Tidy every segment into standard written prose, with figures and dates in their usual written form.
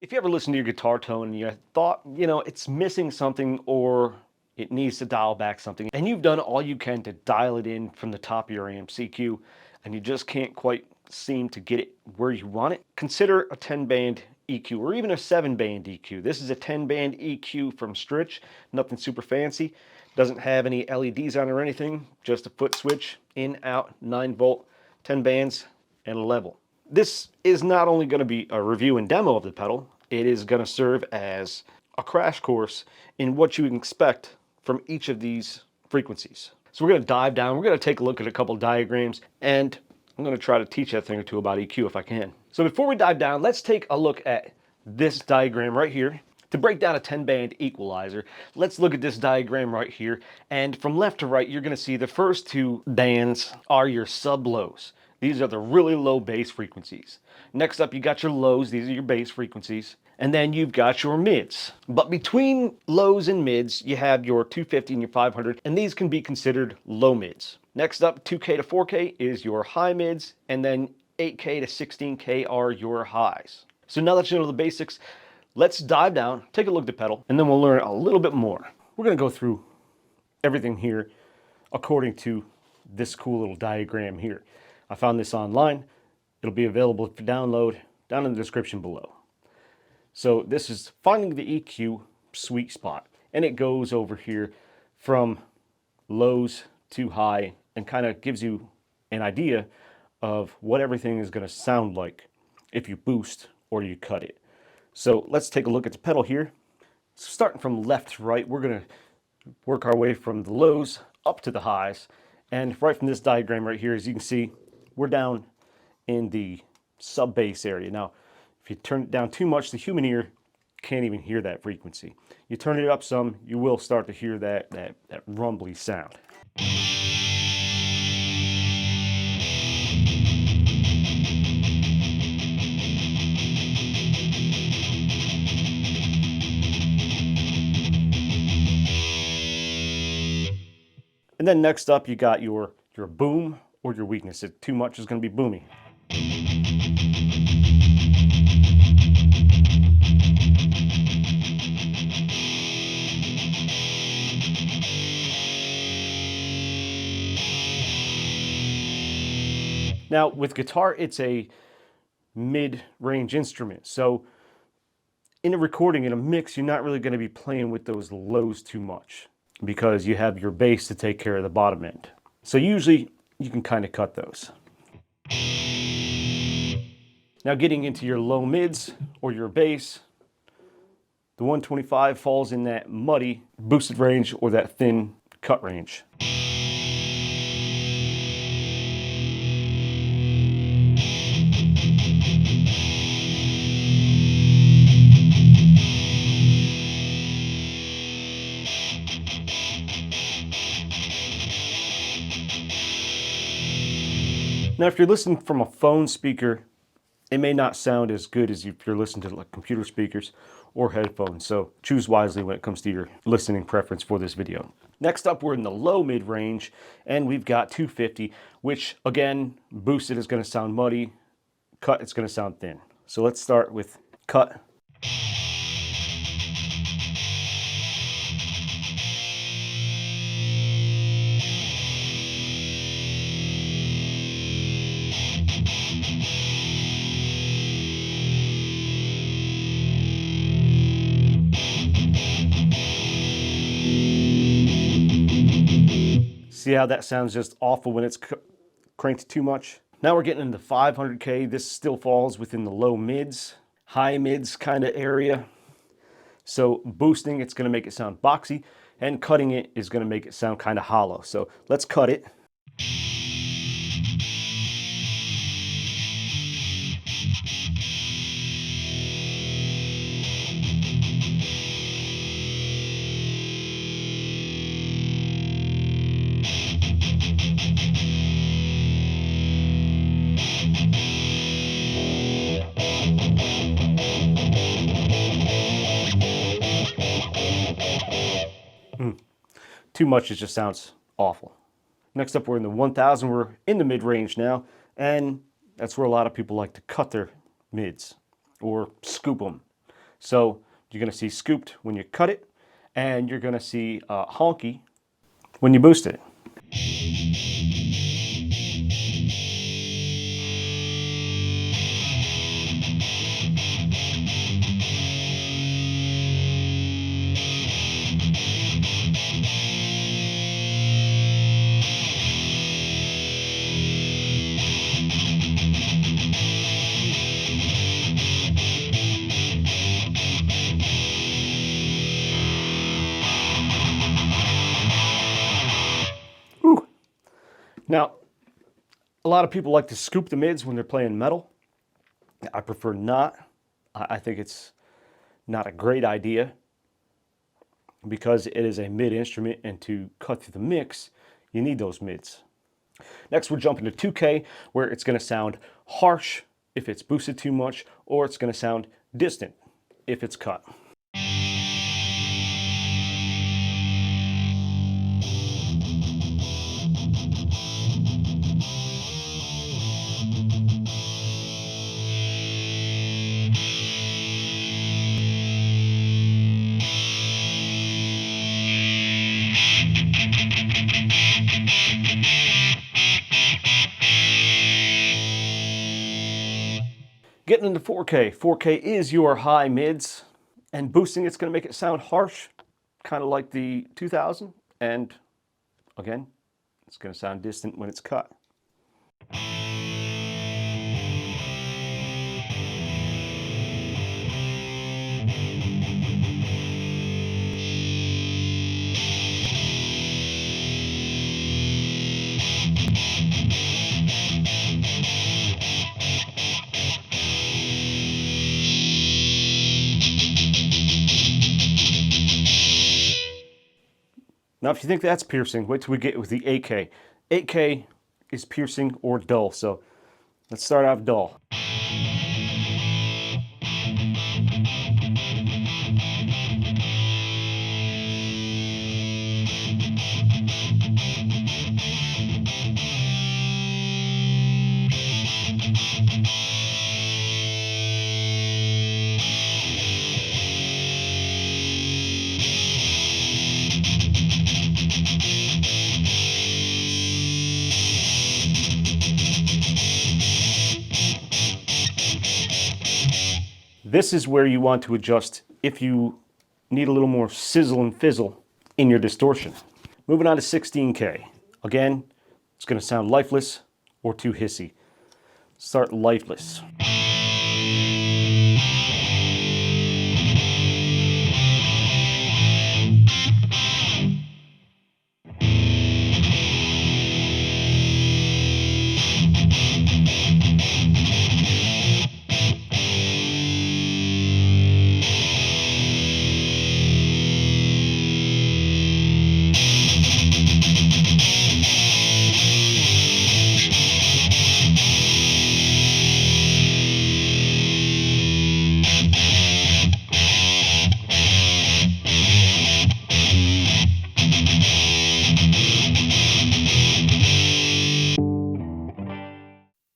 If you ever listen to your guitar tone and you thought, it's missing something or it needs to dial back something, and you've done all you can to dial it in from the top of your amp CQ, and you just can't quite seem to get it where you want it, consider a 10-band EQ or even a 7-band EQ. This is a 10-band EQ from Stritch, nothing super fancy. Doesn't have any LEDs on or anything, just a foot switch, in, out, 9-volt, 10 bands, and a level. This is not only going to be a review and demo of the pedal, it is going to serve as a crash course in what you can expect from each of these frequencies. So we're going to dive down, we're going to take a look at a couple diagrams, and I'm going to try to teach you a thing or two about EQ if I can. So before we dive down, let's take a look at this diagram right here. To break down a 10-band equalizer, let's look at this diagram right here. And from left to right, you're going to see the first two bands are your sub-lows. These are the really low bass frequencies. Next up, you got your lows. These are your bass frequencies. And then you've got your mids. But between lows and mids, you have your 250 and your 500, and these can be considered low mids. Next up, 2K to 4K is your high mids, and then 8K to 16K are your highs. So now that you know the basics, let's dive down, take a look at the pedal, and then we'll learn a little bit more. We're going to go through everything here according to this cool little diagram here. I found this online. It'll be available for download down in the description below. So this is finding the EQ sweet spot, and it goes over here from lows to high and kind of gives you an idea of what everything is going to sound like if you boost or you cut it. So let's take a look at the pedal here. So starting from left to right, we're going to work our way from the lows up to the highs. And right from this diagram right here, as you can see, we're down in the sub bass area. Now, if you turn it down too much, the human ear can't even hear that frequency. You turn it up some, you will start to hear that rumbly sound. And then next up, you got your boom or your weakness. If too much is going to be boomy. Now, with guitar, it's a mid-range instrument. So in a recording, in a mix, you're not really going to be playing with those lows too much because you have your bass to take care of the bottom end. So usually you can kind of cut those. Now getting into your low mids or your bass, the 125 falls in that muddy boosted range or that thin cut range. Now, if you're listening from a phone speaker, it may not sound as good as if you're listening to like computer speakers or headphones. So choose wisely when it comes to your listening preference for this video. Next up, we're in the low mid range, and we've got 250, which again, boosted is going to sound muddy, cut it's going to sound thin. So let's start with cut. See how that sounds just awful when it's cranked too much? Now we're getting into 500K. This still falls within the low mids, high mids kind of area. So boosting, it's going to make it sound boxy, and cutting it is going to make it sound kind of hollow. So let's cut it. Too much, it just sounds awful. Next up, we're in the 1000. We're in the mid-range now, and that's where a lot of people like to cut their mids or scoop them. So you're going to see scooped when you cut it, and you're going to see honky when you boost it. Ooh. Now, a lot of people like to scoop the mids when they're playing metal. I prefer not. I think it's not a great idea because it is a mid instrument, and to cut through the mix, you need those mids. Next, we're jumping to 2K, where it's going to sound harsh if it's boosted too much, or it's going to sound distant if it's cut. Getting into 4K. 4K is your high mids, and boosting it's going to make it sound harsh, kind of like the 2000, and again, it's going to sound distant when it's cut. Now, if you think that's piercing, wait till we get with the 8K. 8K is piercing or dull, so let's start off dull. This is where you want to adjust if you need a little more sizzle and fizzle in your distortion. Moving on to 16K. Again, it's going to sound lifeless or too hissy. Start lifeless.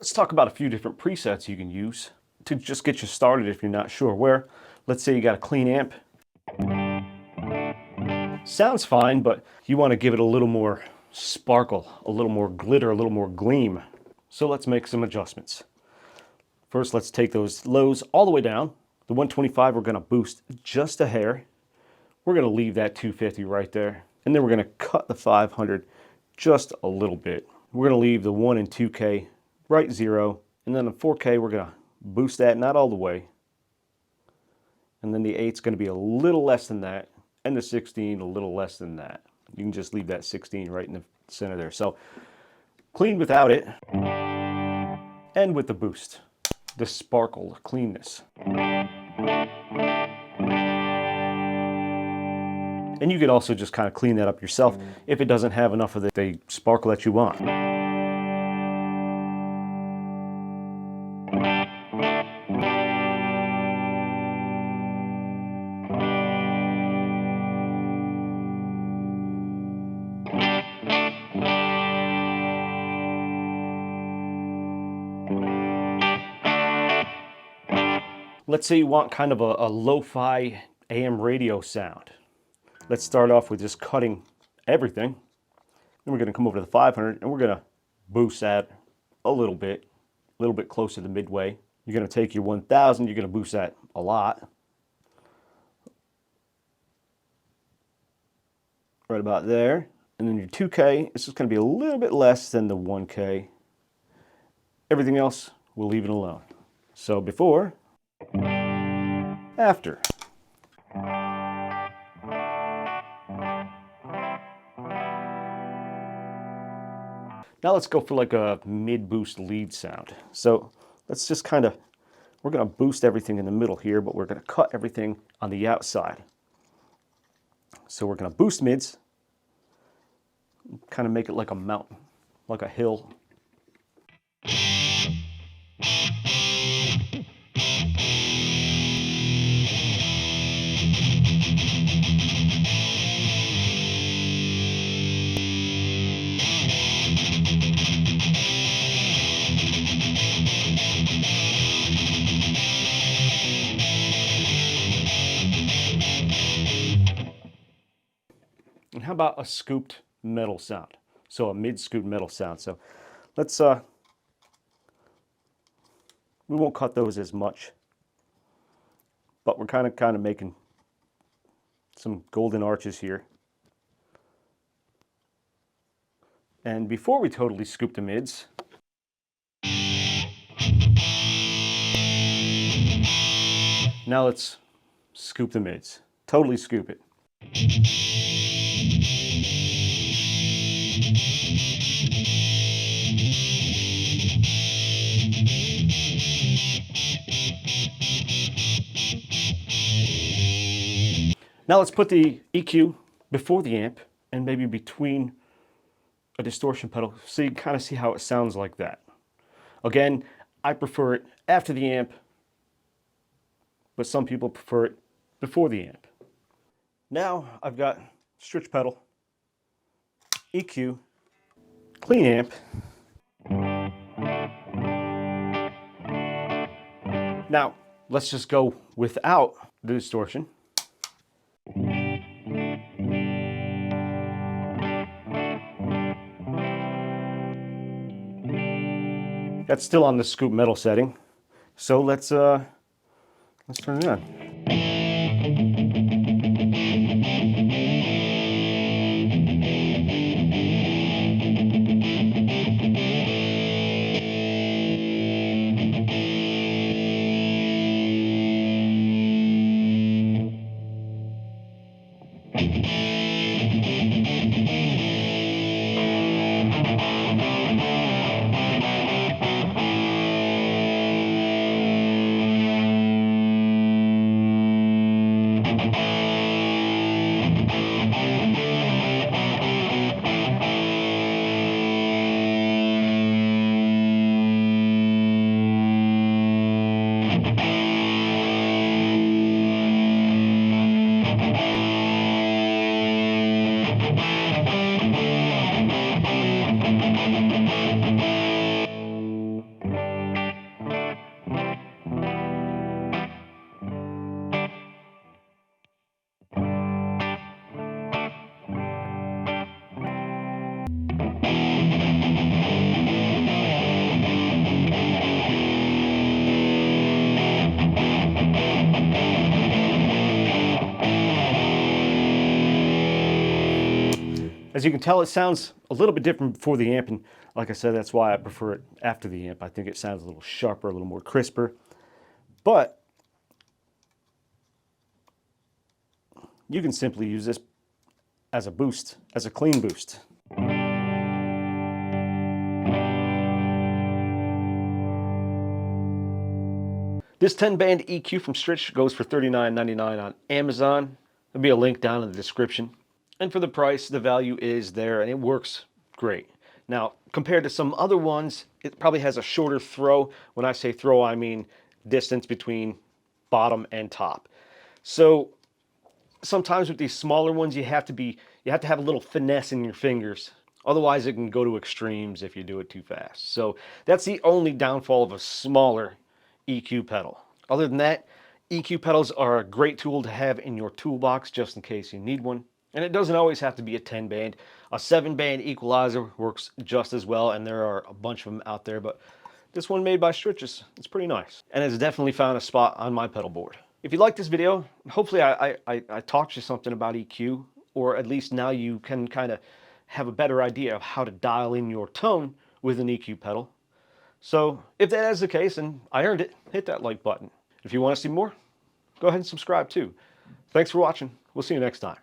Let's talk about a few different presets you can use to just get you started if you're not sure where. Let's say you got a clean amp. Sounds fine, but you want to give it a little more sparkle, a little more glitter, a little more gleam. So let's make some adjustments. First, let's take those lows all the way down. The 125 we're going to boost just a hair. We're going to leave that 250 right there. And then we're going to cut the 500 just a little bit. We're going to leave the 1 and 2K right 0. And then the 4K, we're going to boost that, not all the way. And then the 8's going to be a little less than that. And the 16 a little less than that. You can just leave that 16 right in the center there. So clean without it. And with the boost. The sparkle, cleanness. And you could also just kind of clean that up yourself if it doesn't have enough of the sparkle that you want. Let's say you want kind of a lo-fi AM radio sound. Let's start off with just cutting everything. Then we're going to come over to the 500 and we're going to boost that a little bit closer to midway. You're going to take your 1000, you're going to boost that a lot. Right about there. And then your 2K, it's just going to be a little bit less than the 1K. Everything else, we'll leave it alone. So before, after. Now let's go for like a mid-boost lead sound. So let's just kind of, we're going to boost everything in the middle here, but we're going to cut everything on the outside. So we're going to boost mids, kind of make it like a mountain, like a hill. And how about a scooped metal sound? So a mid-scooped metal sound. So let's, we won't cut those as much, but we're kind of making some golden arches here. And before we totally scoop the mids, now let's scoop the mids. Totally scoop it. Now let's put the EQ before the amp and maybe between a distortion pedal so you can kind of see how it sounds like that. Again, I prefer it after the amp, but some people prefer it before the amp. Now I've got stretch pedal, EQ, clean amp. Now let's just go without the distortion. That's still on the scoop metal setting. So let's turn it on. As you can tell, it sounds a little bit different before the amp, and like I said, that's why I prefer it after the amp. I think it sounds a little sharper, a little more crisper. But you can simply use this as a boost, as a clean boost. This 10-band EQ from Stritch goes for $39.99 on Amazon. There'll be a link down in the description. And for the price, the value is there and it works great. Now, compared to some other ones, it probably has a shorter throw. When I say throw, I mean distance between bottom and top. So sometimes with these smaller ones, you have to have a little finesse in your fingers. Otherwise, it can go to extremes if you do it too fast. So that's the only downfall of a smaller EQ pedal. Other than that, EQ pedals are a great tool to have in your toolbox just in case you need one. And it doesn't always have to be a 10 band. A 7-band equalizer works just as well, and there are a bunch of them out there, but this one made by Stritches, it's pretty nice. And it's definitely found a spot on my pedal board. If you like this video, hopefully I taught you something about EQ, or at least now you can kind of have a better idea of how to dial in your tone with an EQ pedal. So if that is the case, and I earned it, hit that like button. If you want to see more, go ahead and subscribe too. Thanks for watching. We'll see you next time.